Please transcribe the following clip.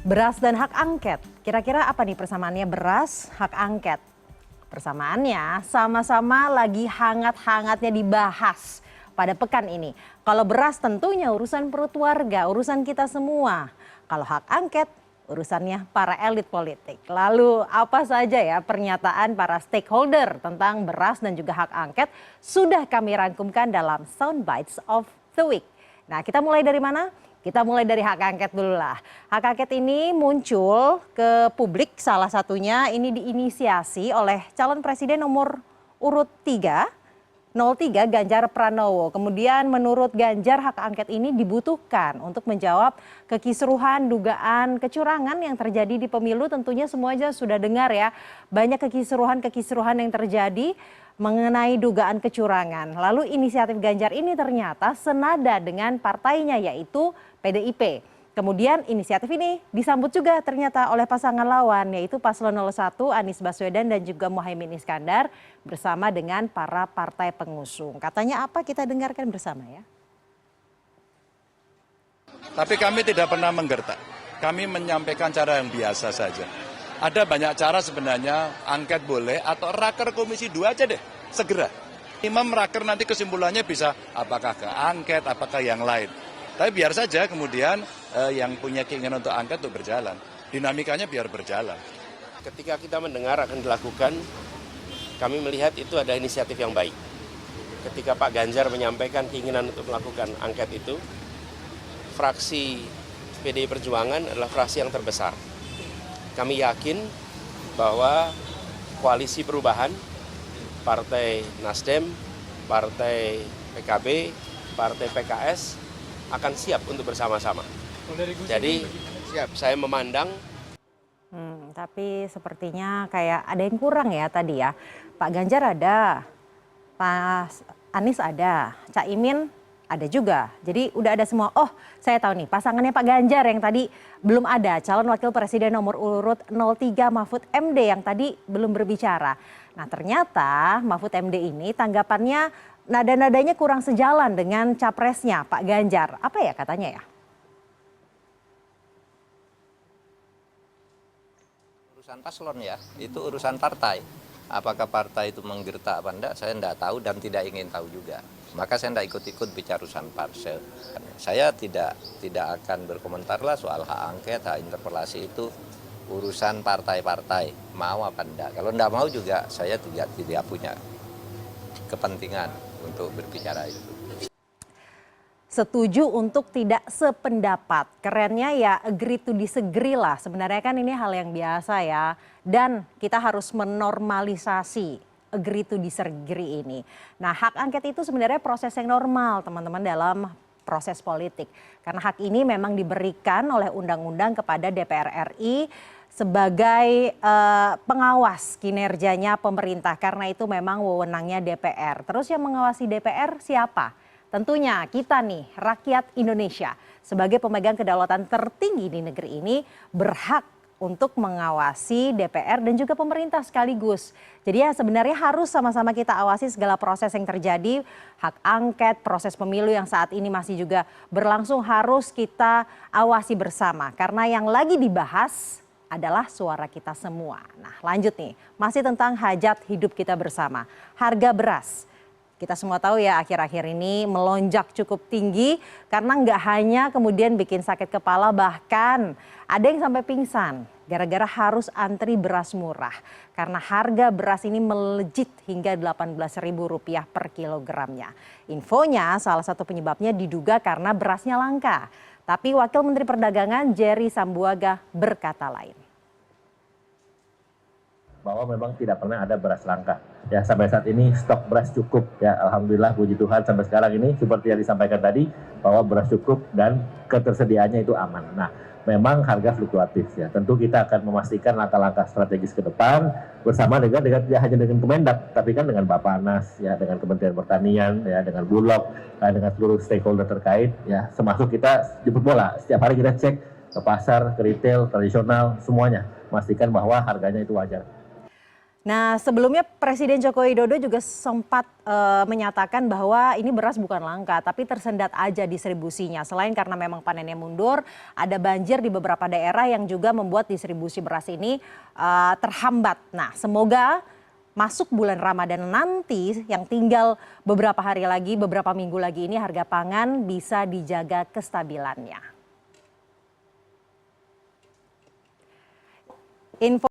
Beras dan hak angket. Kira-kira apa nih persamaannya beras, hak angket? Persamaannya sama-sama lagi hangat-hangatnya dibahas pada pekan ini. Kalau beras tentunya urusan perut warga, urusan kita semua. Kalau hak angket urusannya para elit politik. Lalu apa saja ya pernyataan para stakeholder tentang beras dan juga hak angket sudah kami rangkumkan dalam Soundbites of the Week. Nah, kita mulai dari mana? Kita mulai dari hak angket dulu lah. Hak angket ini muncul ke publik, salah satunya ini diinisiasi oleh calon presiden nomor urut 3, 03 Ganjar Pranowo. Kemudian menurut Ganjar hak angket ini dibutuhkan untuk menjawab kekisruhan dugaan kecurangan yang terjadi di pemilu. Tentunya semua aja sudah dengar ya, banyak kekisruhan yang terjadi mengenai dugaan kecurangan. Lalu inisiatif Ganjar ini ternyata senada dengan partainya yaitu PDIP. Kemudian inisiatif ini disambut juga ternyata oleh pasangan lawan yaitu Paslon 01 Anies Baswedan dan juga Muhaimin Iskandar bersama dengan para partai pengusung. Katanya apa, kita dengarkan bersama ya. Tapi kami tidak pernah menggertak. Kami menyampaikan cara yang biasa saja. Ada banyak cara sebenarnya, angket boleh atau raker komisi 2 aja deh, segera. Imam raker nanti kesimpulannya bisa apakah ke angket, apakah yang lain. Tapi biar saja kemudian yang punya keinginan untuk angket untuk berjalan. Dinamikanya biar berjalan. Ketika kita mendengar akan dilakukan, kami melihat itu ada inisiatif yang baik. Ketika Pak Ganjar menyampaikan keinginan untuk melakukan angket itu, fraksi PDI Perjuangan adalah fraksi yang terbesar. Kami yakin bahwa koalisi perubahan, Partai Nasdem, Partai PKB, Partai PKS akan siap untuk bersama-sama. Jadi siap, saya memandang. Tapi sepertinya kayak ada yang kurang ya tadi ya. Pak Ganjar ada, Pak Anies ada, Cak Imin ada juga. Jadi udah ada semua. Oh, saya tahu nih pasangannya Pak Ganjar yang tadi belum ada. Calon Wakil Presiden nomor urut 03 Mahfud MD yang tadi belum berbicara. Nah, ternyata Mahfud MD ini tanggapannya nada-nadanya kurang sejalan dengan capresnya Pak Ganjar. Apa ya katanya ya? Urusan paslon ya, itu urusan partai. Apakah partai itu menggertak apa enggak, saya enggak tahu dan tidak ingin tahu juga. Maka saya enggak ikut-ikut bicara urusan parsel. Saya tidak akan berkomentar lah soal hak angket, hak interpelasi itu urusan partai-partai. Mau apa enggak. Kalau enggak mau juga saya tidak punya kepentingan untuk berbicara itu. Setuju untuk tidak sependapat. Kerennya ya agree to disagree lah. Sebenarnya kan ini hal yang biasa ya. Dan kita harus menormalisasi agree to disagree ini. Nah, hak angket itu sebenarnya proses yang normal teman-teman dalam proses politik. Karena hak ini memang diberikan oleh undang-undang kepada DPR RI sebagai pengawas kinerjanya pemerintah. Karena itu memang wewenangnya DPR. Terus yang mengawasi DPR siapa? Tentunya kita nih, rakyat Indonesia sebagai pemegang kedaulatan tertinggi di negeri ini berhak untuk mengawasi DPR dan juga pemerintah sekaligus. Jadi ya sebenarnya harus sama-sama kita awasi segala proses yang terjadi, hak angket, proses pemilu yang saat ini masih juga berlangsung harus kita awasi bersama. Karena yang lagi dibahas adalah suara kita semua. Nah, lanjut nih, masih tentang hajat hidup kita bersama. Harga beras. Kita semua tahu ya akhir-akhir ini melonjak cukup tinggi karena nggak hanya kemudian bikin sakit kepala, bahkan ada yang sampai pingsan gara-gara harus antri beras murah. Karena harga beras ini melejit hingga Rp18.000 per kilogramnya. Infonya salah satu penyebabnya diduga karena berasnya langka. Tapi Wakil Menteri Perdagangan Jerry Sambuaga berkata lain. Bahwa memang tidak pernah ada beras langka. Ya, sampai saat ini stok beras cukup ya, alhamdulillah puji Tuhan sampai sekarang ini seperti yang disampaikan tadi bahwa beras cukup dan ketersediaannya itu aman. Nah, memang harga fluktuatif ya. Tentu kita akan memastikan langkah-langkah strategis ke depan bersama dengan tidak hanya dengan Kemendak, tapi kan dengan Bappenas ya, dengan Kementerian Pertanian ya, dengan Bulog, dengan seluruh stakeholder terkait ya, termasuk kita jemput bola. Setiap hari kita cek ke pasar, ke retail, tradisional, semuanya memastikan bahwa harganya itu wajar. Nah, sebelumnya Presiden Joko Widodo juga sempat menyatakan bahwa ini beras bukan langka, tapi tersendat aja distribusinya. Selain karena memang panennya mundur, ada banjir di beberapa daerah yang juga membuat distribusi beras ini terhambat. Nah, semoga masuk bulan Ramadan nanti yang tinggal beberapa hari lagi, beberapa minggu lagi ini harga pangan bisa dijaga kestabilannya. Info